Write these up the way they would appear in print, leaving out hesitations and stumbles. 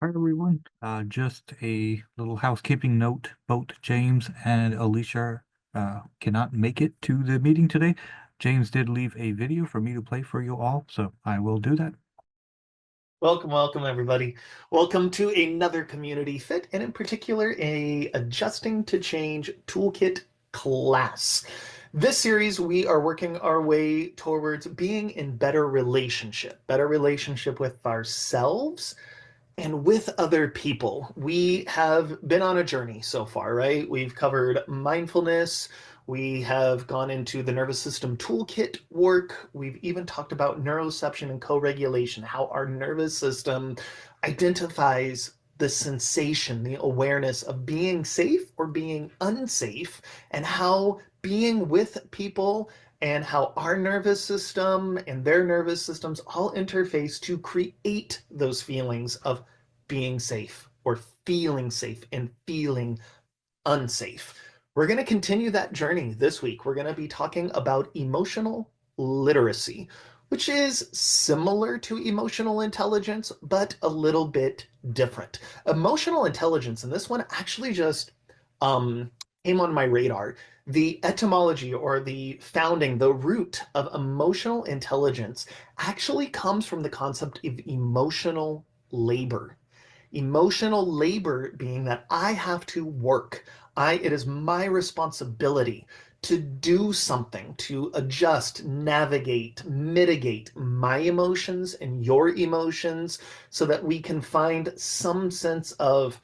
Hi everyone. Just a little housekeeping note. Both James and Alicia cannot make it to the meeting today. James did leave a video for me to play for you all, so I will do that. Welcome, everybody. Welcome to another Community Fit, and in particular, a Adjusting to Change Toolkit class. This series, we are working our way towards being in better relationship with ourselves and with other people. We have been on a journey so far, right? We've covered mindfulness. We have gone into the nervous system toolkit work. We've even talked about neuroception and co-regulation, how our nervous system identifies the sensation, the awareness of being safe or being unsafe, and how being with people and how our nervous system and their nervous systems all interface to create those feelings of being safe or feeling safe and feeling unsafe. We're going to continue that journey this week. We're going to be talking about emotional literacy, which is similar to emotional intelligence, but a little bit different. Emotional intelligence, and this one actually just um, came on my radar. The etymology or the founding, the root of emotional intelligence actually comes from the concept of emotional labor. Emotional labor being that I have to work. It is my responsibility to do something, to adjust, navigate, mitigate my emotions and your emotions so that we can find some sense of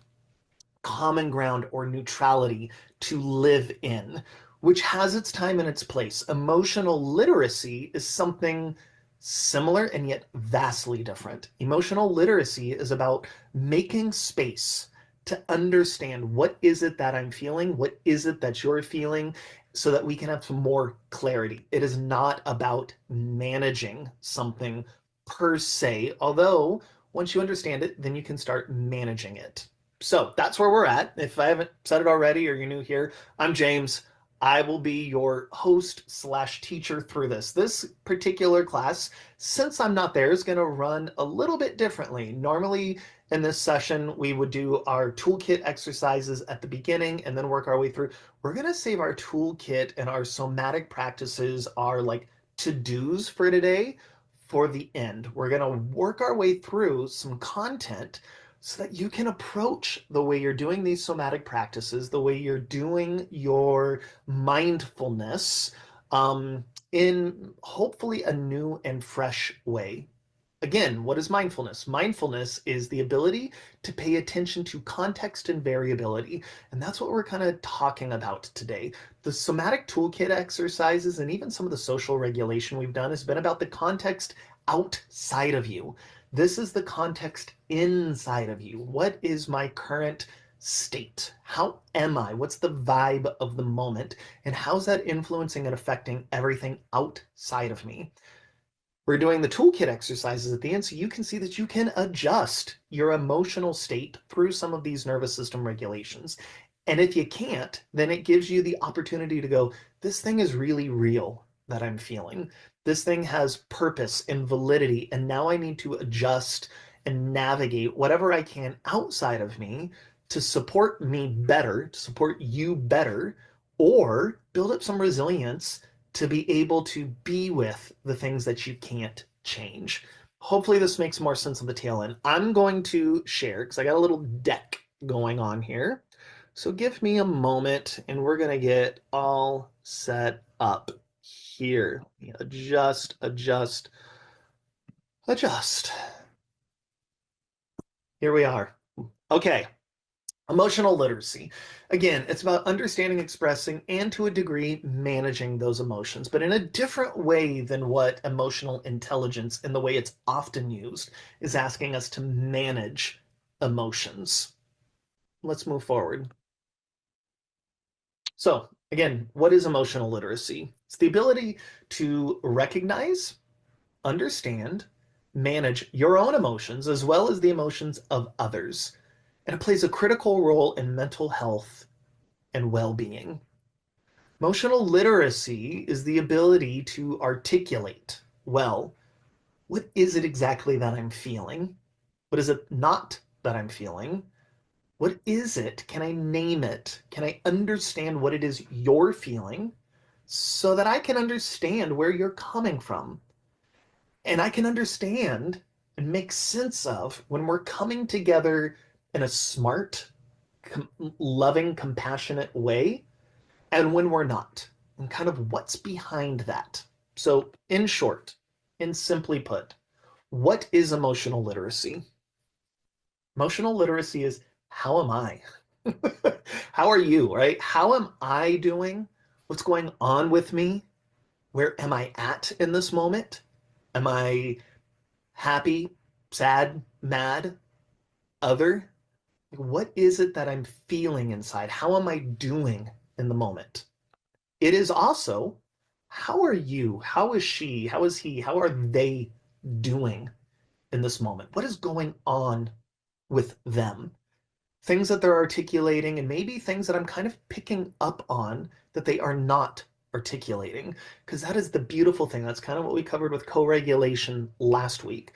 common ground or neutrality to live in, which has its time and its place. Emotional literacy is something similar and yet vastly different. Emotional literacy is about making space to understand what is it that I'm feeling, what is it that you're feeling, so that we can have some more clarity. It is not about managing something per se, although once you understand it, then you can start managing it. So that's where we're at. If I haven't said it already or you're new here, I'm James. I will be your host slash teacher through this. This particular class, since I'm not there, is going to run a little bit differently. Normally in this session, we would do our toolkit exercises at the beginning and then work our way through. We're going to save our toolkit and our somatic practices, our like to-dos for today, for the end. We're going to work our way through some content so that you can approach the way you're doing these somatic practices, the way you're doing your mindfulness in hopefully a new and fresh way. Again, what is mindfulness? Mindfulness is the ability to pay attention to context and variability. And that's what we're kind of talking about today. The somatic toolkit exercises and even some of the social regulation we've done has been about the context outside of you. This is the context inside of you. What is my current state? How am I? What's the vibe of the moment? And how's that influencing and affecting everything outside of me? We're doing the toolkit exercises at the end so you can see that you can adjust your emotional state through some of these nervous system regulations. And if you can't, then it gives you the opportunity to go, this thing is really real that I'm feeling. This thing has purpose and validity. And now I need to adjust and navigate whatever I can outside of me to support me better, to support you better, or build up some resilience to be able to be with the things that you can't change. Hopefully this makes more sense on the tail end. I'm going to share because I got a little deck going on here. So give me a moment and we're going to get all set up here. Adjust, adjust, adjust. Here we are. Okay. Emotional literacy. Again, it's about understanding, expressing, and to a degree, managing those emotions, but in a different way than what emotional intelligence, in the way it's often used, is asking us to manage emotions. Let's move forward. So, again, what is emotional literacy? It's the ability to recognize, understand, manage your own emotions as well as the emotions of others. And it plays a critical role in mental health and well-being. Emotional literacy is the ability to articulate, well, what is it exactly that I'm feeling? What is it not that I'm feeling? What is it? Can I name it? Can I understand what it is you're feeling so that I can understand where you're coming from? And I can understand and make sense of when we're coming together in a smart, loving, compassionate way and when we're not, and kind of what's behind that. So, in short, and simply put, what is emotional literacy? Emotional literacy is how am I? How are you, right? How am I doing? What's going on with me? Where am I at in this moment? Am I happy, sad, mad, other? What is it that I'm feeling inside? How am I doing in the moment? It is also, how are you? How is she? How is he? How are they doing in this moment? What is going on with them? Things that they're articulating, and maybe things that I'm kind of picking up on that they are not articulating. Because that is the beautiful thing. That's kind of what we covered with co regulation last week.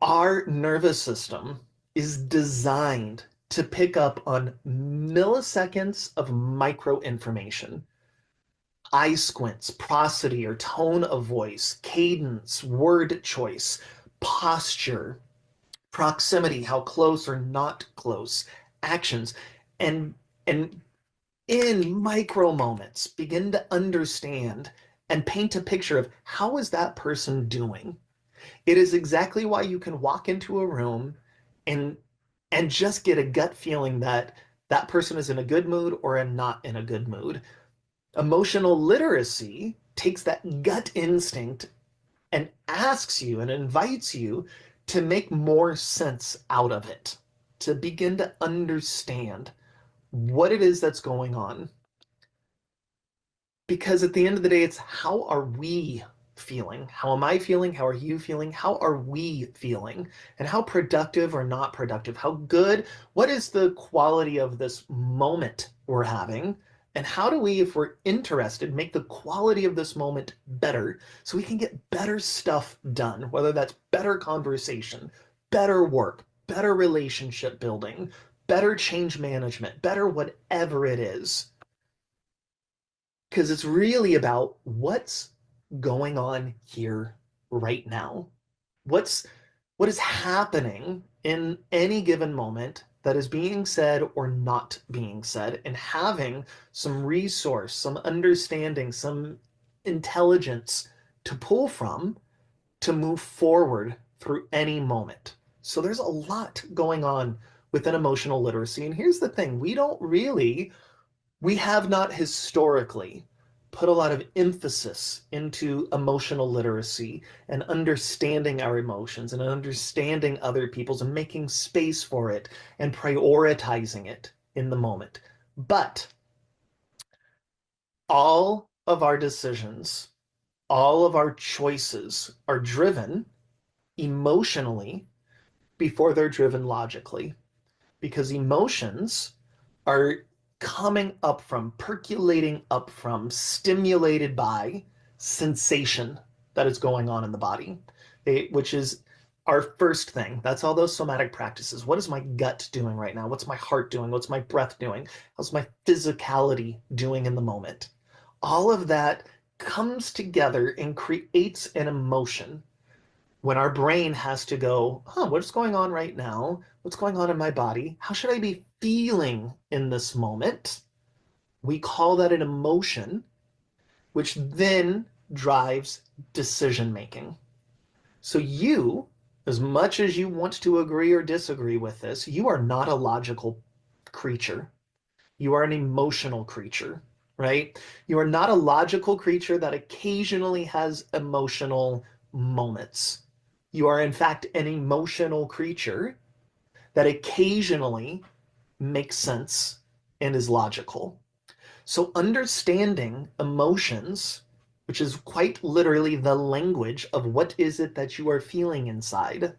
Our nervous system is designed to pick up on milliseconds of micro information. Eye squints, prosody or tone of voice, cadence, word choice, posture, proximity, how close or not close, actions, and and in micro moments begin to understand and paint a picture of how is that person doing. It is exactly why you can walk into a room and just get a gut feeling that that person is in a good mood or not in a good mood. Emotional literacy takes that gut instinct and asks you and invites you to make more sense out of it, to begin to understand what it is that's going on. Because at the end of the day, it's how are we feeling? How am I feeling? How are you feeling? How are we feeling? And how productive or not productive? How good? What is the quality of this moment we're having? And how do we, if we're interested, make the quality of this moment better so we can get better stuff done, whether that's better conversation, better work, better relationship building, better change management, better whatever it is, because it's really about what's going on here right now. What's what is happening in any given moment that is being said or not being said, and having some resource, some understanding, some intelligence to pull from to move forward through any moment. So there's a lot going on within emotional literacy. And here's the thing, we have not historically put a lot of emphasis into emotional literacy and understanding our emotions and understanding other people's and making space for it and prioritizing it in the moment. But all of our decisions, all of our choices are driven emotionally before they're driven logically, because emotions are coming up from, percolating up from, stimulated by sensation that is going on in the body, which is our first thing. That's all those somatic practices. What is my gut doing right now? What's my heart doing? What's my breath doing? How's my physicality doing in the moment? All of that comes together and creates an emotion when our brain has to go, what's going on right now? What's going on in my body? How should I be feeling in this moment? We call that an emotion, which then drives decision making. So you, as much as you want to agree or disagree with this, you are not a logical creature. You are an emotional creature, right? You are not a logical creature that occasionally has emotional moments. You are, in fact, an emotional creature that occasionally makes sense and is logical. So, understanding emotions, which is quite literally the language of what is it that you are feeling inside,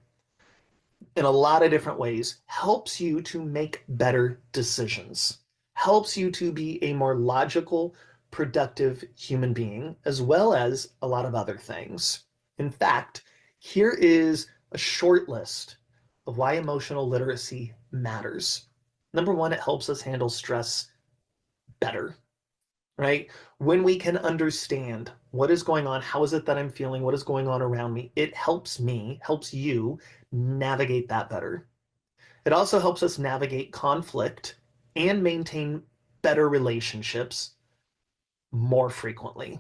in a lot of different ways, helps you to make better decisions, helps you to be a more logical, productive human being, as well as a lot of other things. In fact, here is a short list of why emotional literacy matters. Number one, it helps us handle stress better, right? When we can understand what is going on, how is it that I'm feeling, what is going on around me, it helps me, helps you navigate that better. It also helps us navigate conflict and maintain better relationships more frequently.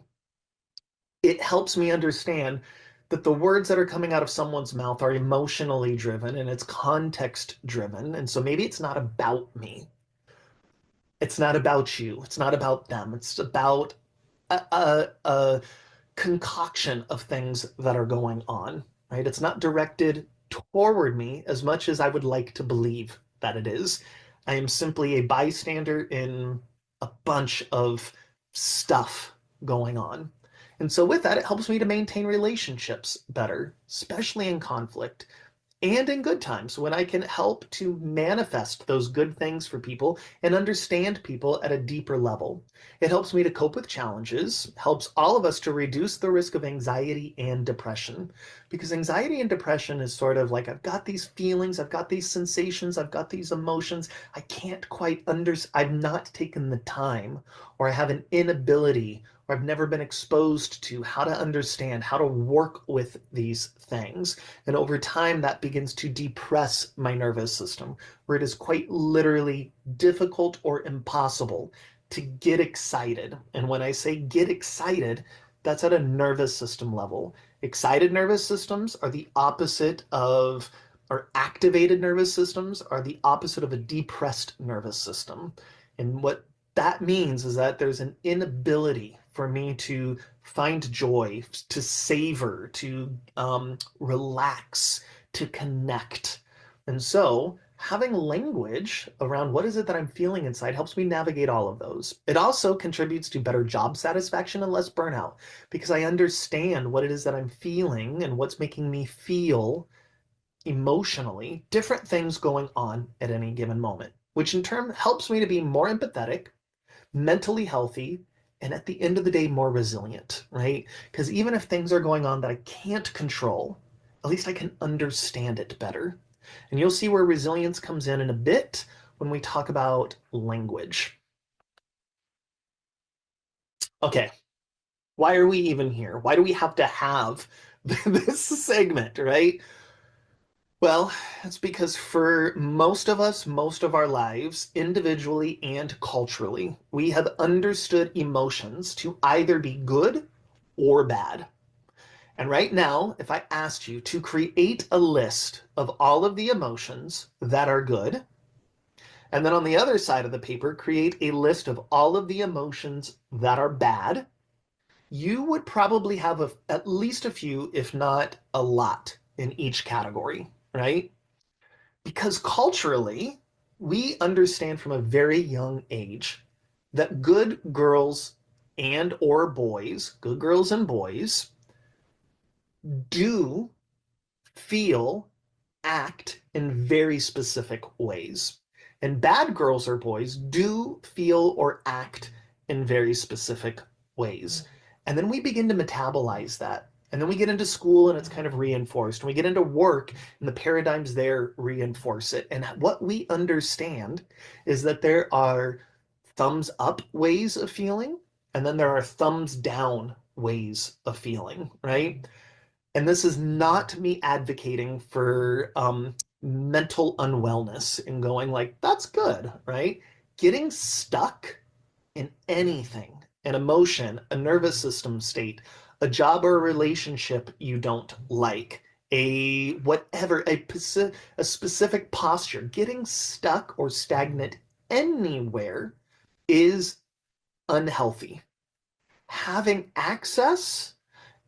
It helps me understand that the words that are coming out of someone's mouth are emotionally driven and it's context driven. And so maybe it's not about me. It's not about you. It's not about them. It's about a concoction of things that are going on, right? It's not directed toward me as much as I would like to believe that it is. I am simply a bystander in a bunch of stuff going on. And so, with that, it helps me to maintain relationships better, especially in conflict and in good times when I can help to manifest those good things for people and understand people at a deeper level. It helps me to cope with challenges, helps all of us to reduce the risk of anxiety and depression. Because anxiety and depression is sort of like I've got these feelings, I've got these sensations, I've got these emotions. I can't quite I've not taken the time, or I have an inability, or I've never been exposed to how to understand, how to work with these things. And over time, that begins to depress my nervous system, where it is quite literally difficult or impossible to get excited. And when I say get excited, that's at a nervous system level. Excited nervous systems are the opposite of, or activated nervous systems are the opposite of a depressed nervous system. And what that means is that there's an inability for me to find joy, to savor, to relax, to connect. And so having language around what is it that I'm feeling inside helps me navigate all of those. It also contributes to better job satisfaction and less burnout because I understand what it is that I'm feeling and what's making me feel emotionally different things going on at any given moment, which in turn helps me to be more empathetic, mentally healthy, and at the end of the day, more resilient, right? Because even if things are going on that I can't control, at least I can understand it better. And you'll see where resilience comes in a bit when we talk about language. Okay, why are we even here? Why do we have to have this segment, right? Well, it's because for most of us, most of our lives, individually and culturally, we have understood emotions to either be good or bad. And right now, if I asked you to create a list of all of the emotions that are good, and then on the other side of the paper, create a list of all of the emotions that are bad, you would probably have at least a few, if not a lot, in each category, right? Because culturally, we understand from a very young age that good girls and or boys, good girls and boys, do feel, act in very specific ways. And bad girls or boys do feel or act in very specific ways. And then we begin to metabolize that. And then we get into school and it's kind of reinforced. And we get into work and the paradigms there reinforce it. And what we understand is that there are thumbs up ways of feeling, and then there are thumbs down ways of feeling, right? And this is not me advocating for mental unwellness and going like, that's good, right? Getting stuck in anything, an emotion, a nervous system state, a job or a relationship you don't like, a whatever, a specific posture, getting stuck or stagnant anywhere is unhealthy. Having access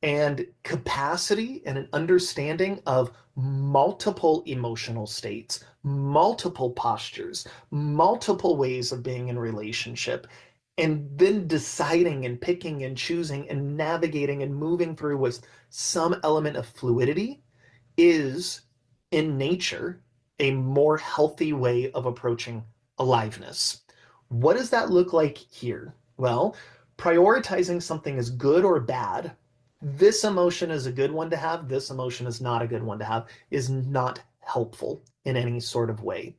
and capacity and an understanding of multiple emotional states, multiple postures, multiple ways of being in relationship, and then deciding and picking and choosing and navigating and moving through with some element of fluidity is, in nature, a more healthy way of approaching aliveness. What does that look like here? Well, prioritizing something as good or bad, this emotion is a good one to have, this emotion is not a good one to have, is not helpful in any sort of way.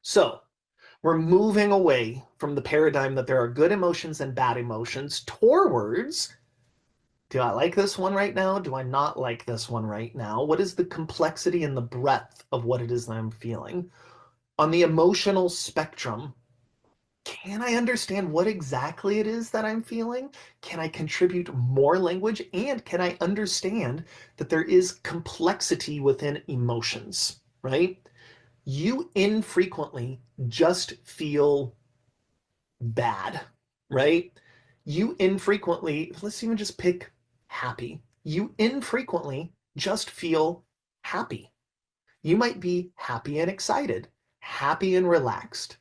So we're moving away from the paradigm that there are good emotions and bad emotions towards, do I like this one right now? Do I not like this one right now? What is the complexity and the breadth of what it is that I'm feeling? On the emotional spectrum, can I understand what exactly it is that I'm feeling? Can I contribute more language? And can I understand that there is complexity within emotions, right? You infrequently just feel bad, right? You infrequently, let's even just pick happy. You infrequently just feel happy. You might be happy and excited, happy and relaxed,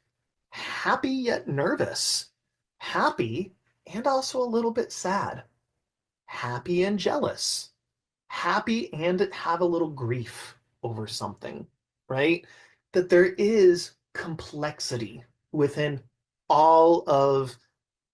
happy yet nervous, happy and also a little bit sad, happy and jealous, happy and have a little grief over something, right? That there is complexity within all of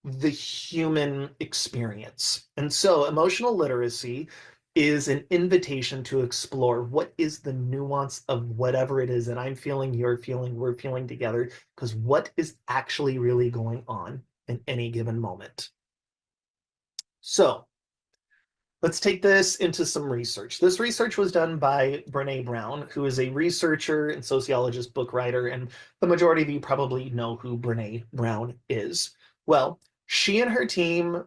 the human experience. And so emotional literacy is an invitation to explore what is the nuance of whatever it is that I'm feeling, you're feeling, we're feeling together, because what is actually really going on in any given moment. So let's take this into some research. This research was done by Brene Brown, who is a researcher and sociologist, book writer, and the majority of you probably know who Brene Brown is. Well, she and her team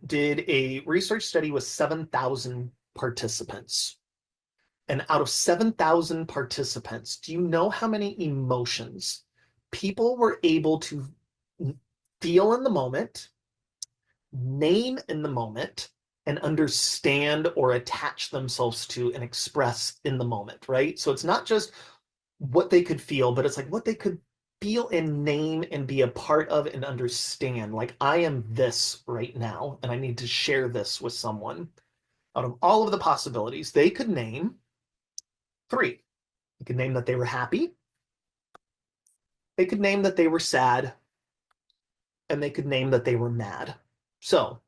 did a research study with 7,000 participants. And out of 7,000 participants, do you know how many emotions people were able to feel in the moment, name in the moment, and understand or attach themselves to and express in the moment, right? So it's not just what they could feel, but it's like what they could feel and name and be a part of and understand. Like, I am this right now, and I need to share this with someone. Out of all of the possibilities, they could name three. They could name that they were happy, they could name that they were sad, and they could name that they were mad. So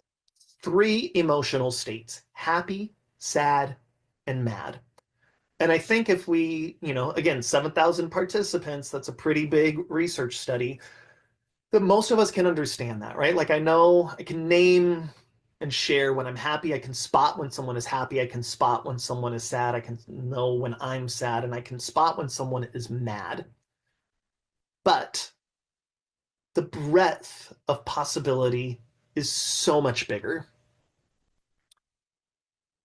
three emotional states: happy, sad, and mad. And I think if we, again, 7,000 participants, that's a pretty big research study, that most of us can understand that, right? Like, I know I can name and share when I'm happy. I can spot when someone is happy. I can spot when someone is sad. I can know when I'm sad, and I can spot when someone is mad. But the breadth of possibility is so much bigger.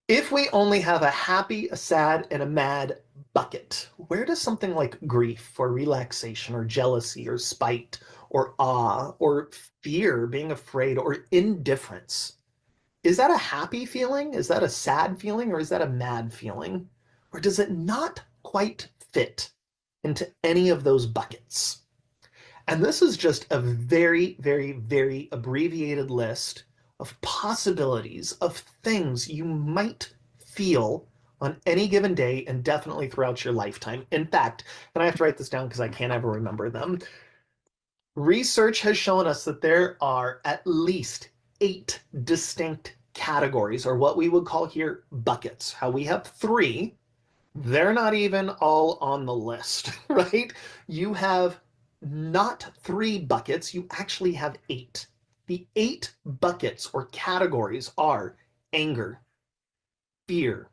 If we only have a happy, a sad, and a mad bucket, where does something like grief or relaxation or jealousy or spite or awe or fear, being afraid, or indifference, is that a happy feeling? Is that a sad feeling? Or is that a mad feeling? Or does it not quite fit into any of those buckets? And this is just a very, very, very abbreviated list of possibilities of things you might feel on any given day and definitely throughout your lifetime. In fact, and I have to write this down because I can't ever remember them, research has shown us that there are at least 8 distinct categories, or what we would call here buckets. How we have 3, they're not even all on the list, right? You have not 3 buckets, you actually have 8. The 8 buckets or categories are anger, fear,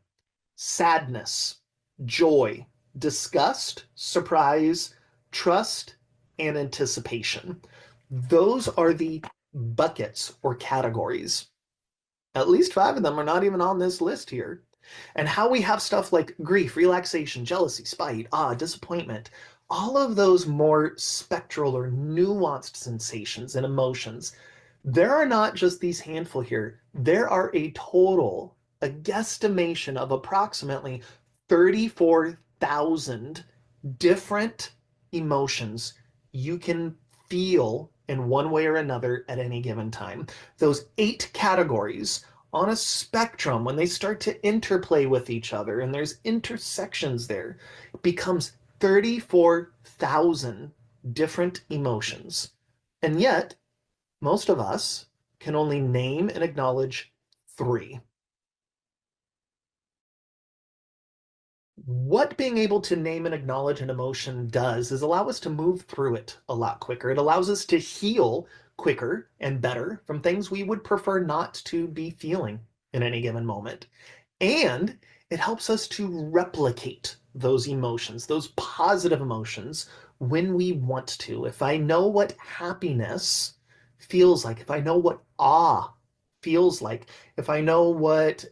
sadness, joy, disgust, surprise, trust, and anticipation. Those are the buckets or categories. At least 5 of them are not even on this list here. And how we have stuff like grief, relaxation, jealousy, spite, disappointment, all of those more spectral or nuanced sensations and emotions, there are not just these handful here. There are a guesstimation of approximately 34,000 different emotions you can feel in one way or another at any given time. Those 8 categories on a spectrum, when they start to interplay with each other and there's intersections there, it becomes 34,000 different emotions. And yet, most of us can only name and acknowledge 3. What being able to name and acknowledge an emotion does is allow us to move through it a lot quicker. It allows us to heal quicker and better from things we would prefer not to be feeling in any given moment. And it helps us to replicate those emotions, those positive emotions, when we want to. If I know what happiness feels like, if I know what awe feels like, if I know what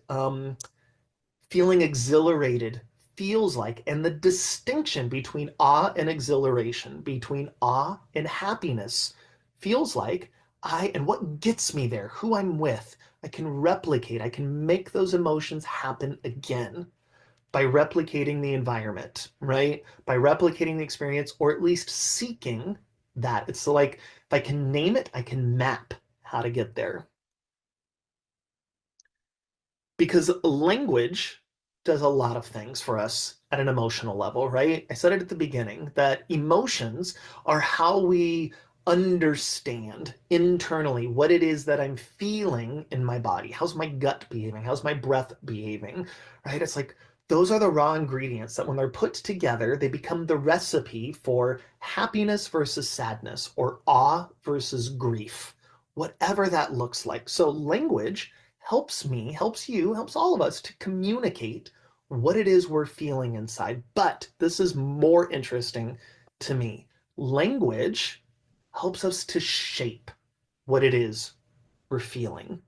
feeling exhilarated feels like, and the distinction between awe and exhilaration, between awe and happiness feels like, and what gets me there, who I'm with, I can replicate, I can make those emotions happen again by replicating the environment, right? By replicating the experience, or at least seeking that. It's like if I can name it, I can map how to get there. Because language does a lot of things for us at an emotional level, right? I said it at the beginning that emotions are how we understand internally what it is that I'm feeling in my body. How's my gut behaving? How's my breath behaving? Right? It's like those are the raw ingredients that when they're put together, they become the recipe for happiness versus sadness or awe versus grief, whatever that looks like. So language helps me, helps you, helps all of us to communicate what it is we're feeling inside. But this is more interesting to me. Language helps us to shape what it is we're feeling.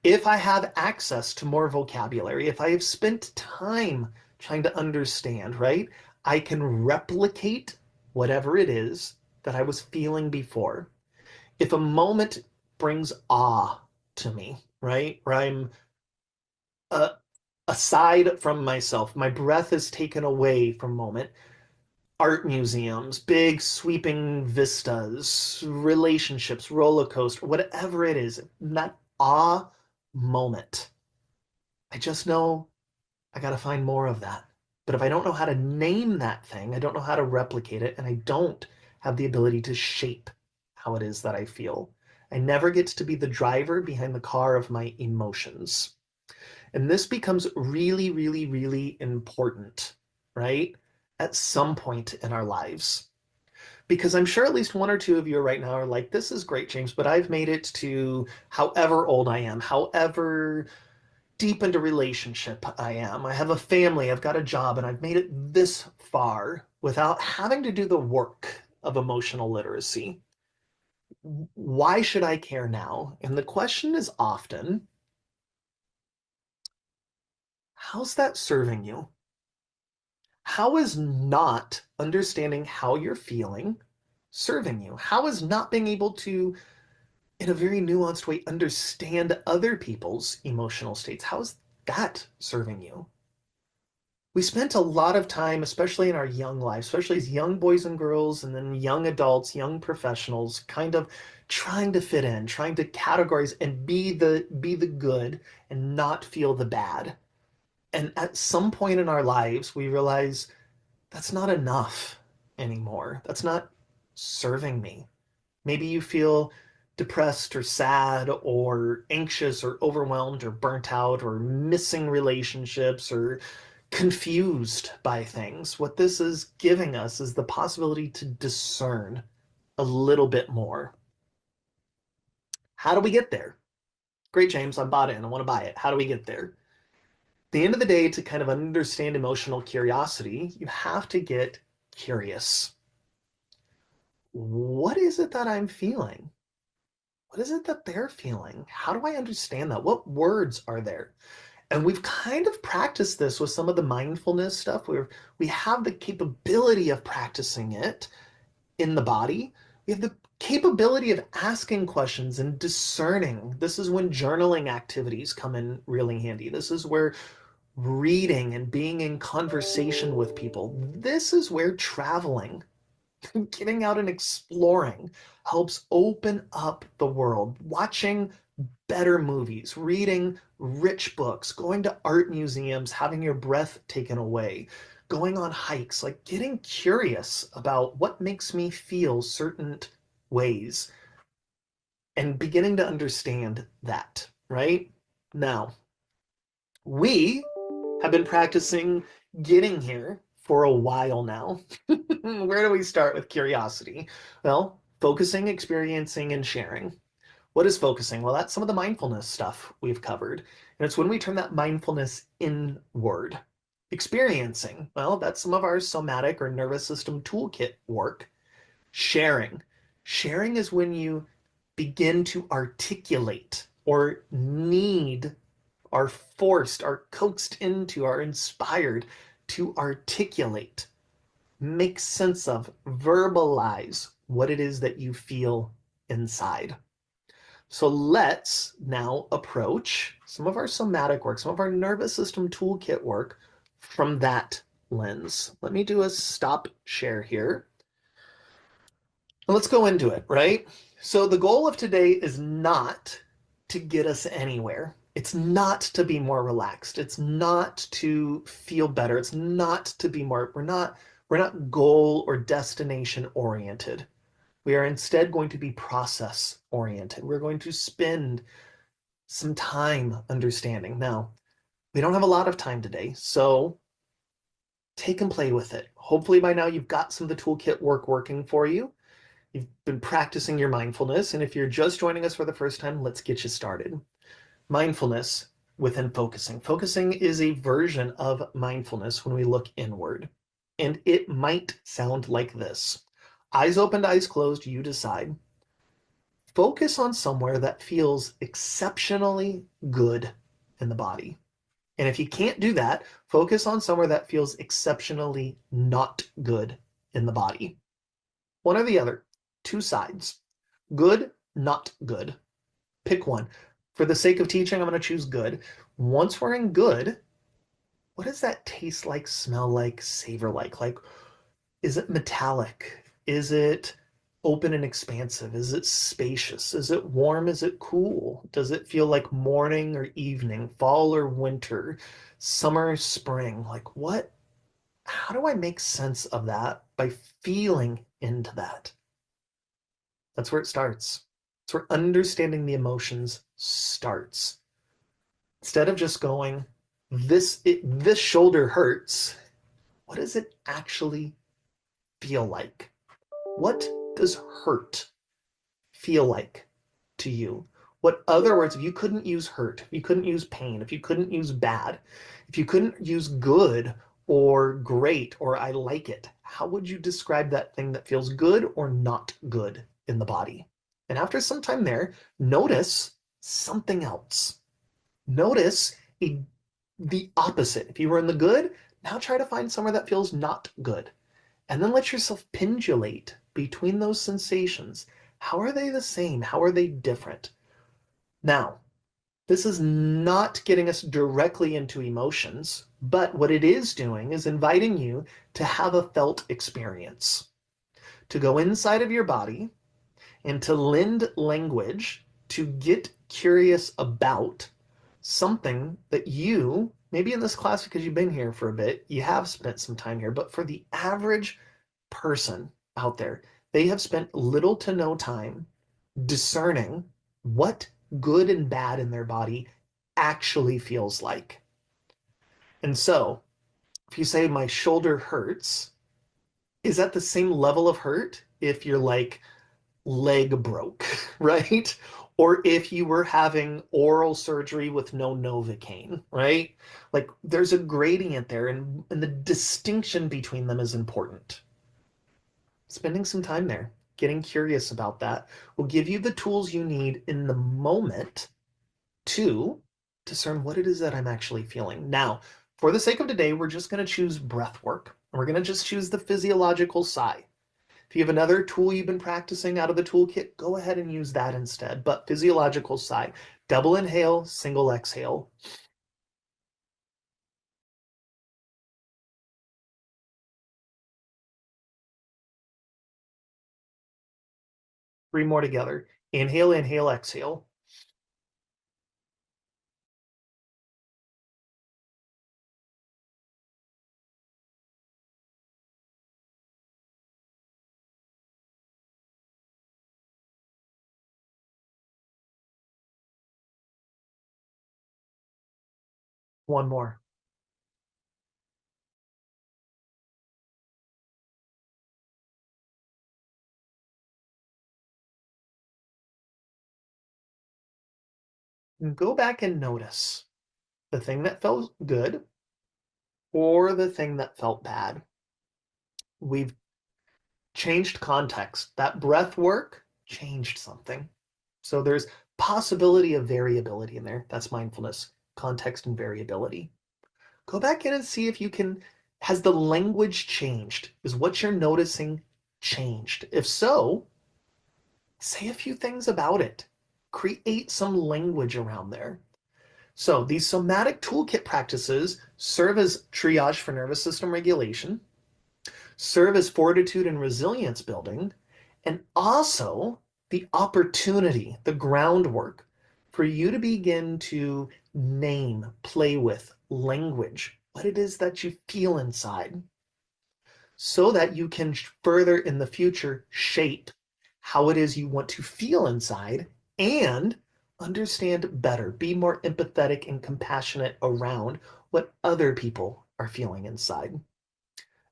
If I have access to more vocabulary, if I have spent time trying to understand, right, I can replicate whatever it is that I was feeling before. If a moment brings awe to me, right, where I'm uh, aside from myself, my breath is taken away from a moment. Art museums, big sweeping vistas, relationships, roller coaster, whatever it is, that awe moment. I just know I got to find more of that. But if I don't know how to name that thing, I don't know how to replicate it, and I don't have the ability to shape how it is that I feel. I never get to be the driver behind the car of my emotions. And this becomes really, really, really important, right? At some point in our lives. Because I'm sure at least one or two of you right now are like, this is great, James, but I've made it to however old I am, however deep into relationship I am. I have a family, I've got a job, and I've made it this far without having to do the work of emotional literacy. Why should I care now? And the question is often, how's that serving you? How is not understanding how you're feeling serving you? How is not being able to, in a very nuanced way, understand other people's emotional states? How is that serving you? We spent a lot of time, especially in our young lives, especially as young boys and girls, and then young adults, young professionals, kind of trying to fit in, trying to categorize and be the good and not feel the bad. And at some point in our lives, we realize that's not enough anymore. That's not serving me. Maybe you feel depressed or sad or anxious or overwhelmed or burnt out or missing relationships or confused by things. What this is giving us is the possibility to discern a little bit more. How do we get there? Great, James, I'm bought in. I want to buy it. How do we get there? At the end of the day, to kind of understand emotional curiosity, you have to get curious. What is it that I'm feeling? What is it that they're feeling? How do I understand that? What words are there? And we've kind of practiced this with some of the mindfulness stuff where we have the capability of practicing it in the body. We have the capability of asking questions and discerning. This is when journaling activities come in really handy. This is where reading and being in conversation with people. This is where traveling, getting out and exploring helps open up the world. Watching better movies, reading rich books, going to art museums, having your breath taken away, going on hikes, like getting curious about what makes me feel certain ways and beginning to understand that, right? Now, we I've been practicing getting here for a while now. Where do we start with curiosity? Well, focusing, experiencing, and sharing. What is focusing? Well, that's some of the mindfulness stuff we've covered. And it's when we turn that mindfulness inward. Experiencing, well, that's some of our somatic or nervous system toolkit work. Sharing. Sharing is when you begin to articulate or need, are forced, are coaxed into, are inspired to articulate, make sense of, verbalize what it is that you feel inside. So let's now approach some of our somatic work, some of our nervous system toolkit work from that lens. Let me do a stop share here. And let's go into it, right? So the goal of today is not to get us anywhere. It's not to be more relaxed. It's not to feel better. It's not to be more, we're not goal or destination oriented. We are instead going to be process oriented. We're going to spend some time understanding. Now, we don't have a lot of time today, so take and play with it. Hopefully by now you've got some of the toolkit work working for you. You've been practicing your mindfulness, and if you're just joining us for the first time, let's get you started. Mindfulness within focusing. Focusing is a version of mindfulness when we look inward, and it might sound like this. Eyes opened, eyes closed, you decide. Focus on somewhere that feels exceptionally good in the body. And if you can't do that, focus on somewhere that feels exceptionally not good in the body. One or the other, two sides. Good, not good. Pick one. For the sake of teaching, I'm going to choose good. Once we're in good, what does that taste like, smell like, savor like? Like, is it metallic? Is it open and expansive? Is it spacious? Is it warm? Is it cool? Does it feel like morning or evening, fall or winter, summer, spring? Like, what? How do I make sense of that by feeling into that? That's where it starts. It's where understanding the emotions starts. Instead of just going, this shoulder hurts, what does it actually feel like? What does hurt feel like to you? What other words, if you couldn't use hurt, if you couldn't use pain, if you couldn't use bad, if you couldn't use good or great or I like it, how would you describe that thing that feels good or not good in the body? And after some time there, notice something else. Notice the opposite. If you were in the good, now try to find somewhere that feels not good. And then let yourself pendulate between those sensations. How are they the same? How are they different? Now, this is not getting us directly into emotions, but what it is doing is inviting you to have a felt experience, to go inside of your body and to lend language to get curious about something that you, maybe in this class because you've been here for a bit, you have spent some time here, but for the average person out there, they have spent little to no time discerning what good and bad in their body actually feels like. And so, if you say my shoulder hurts, is that the same level of hurt if you're like leg broke, right? Or if you were having oral surgery with no Novocaine, right? Like there's a gradient there, and the distinction between them is important. Spending some time there, getting curious about that, will give you the tools you need in the moment to discern what it is that I'm actually feeling. Now, for the sake of today, we're just going to choose breath work. We're going to just choose the physiological sigh. If you have another tool you've been practicing out of the toolkit, go ahead and use that instead. But physiological sigh, double inhale, single exhale. Three more together. Inhale, inhale, exhale. One more. Go back and notice the thing that felt good or the thing that felt bad. We've changed context. That breath work changed something. So there's possibility of variability in there. That's mindfulness, context and variability. Go back in and see if you can, has the language changed? Is what you're noticing changed? If so, say a few things about it. Create some language around there. So these somatic toolkit practices serve as triage for nervous system regulation, serve as fortitude and resilience building, and also the opportunity, the groundwork for you to begin to name, play with language, what it is that you feel inside, so that you can further in the future shape how it is you want to feel inside and understand better, be more empathetic and compassionate around what other people are feeling inside.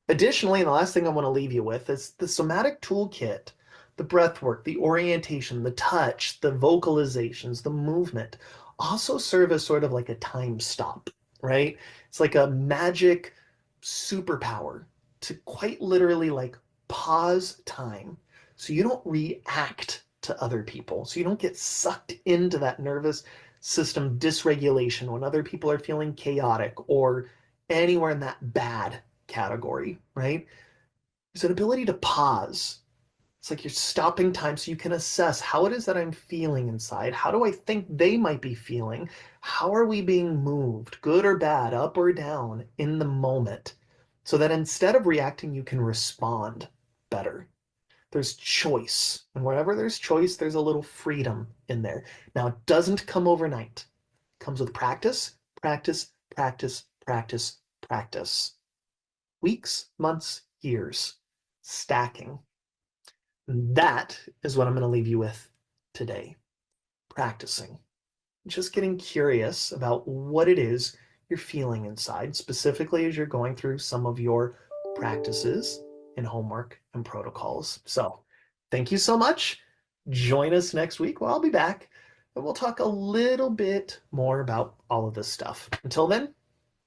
Additionally, the last thing I want to leave you with is the somatic toolkit, the breath work, the orientation, the touch, the vocalizations, the movement also serve as sort of like a time stop, right? It's like a magic superpower to quite literally like pause time so you don't react to other people, so you don't get sucked into that nervous system dysregulation when other people are feeling chaotic or anywhere in that bad category, right? There's an ability to pause. It's like you're stopping time so you can assess how it is that I'm feeling inside. How do I think they might be feeling? How are we being moved, good or bad, up or down in the moment? So that instead of reacting, you can respond better. There's choice. And wherever there's choice, there's a little freedom in there. Now, it doesn't come overnight. It comes with practice, practice, practice, practice, practice. Weeks, months, years, stacking. That is what I'm going to leave you with today. Practicing. Just getting curious about what it is you're feeling inside, specifically as you're going through some of your practices and homework and protocols. So, thank you so much. Join us next week where I'll be back and we'll talk a little bit more about all of this stuff. Until then,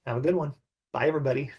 have a good one. Bye, everybody.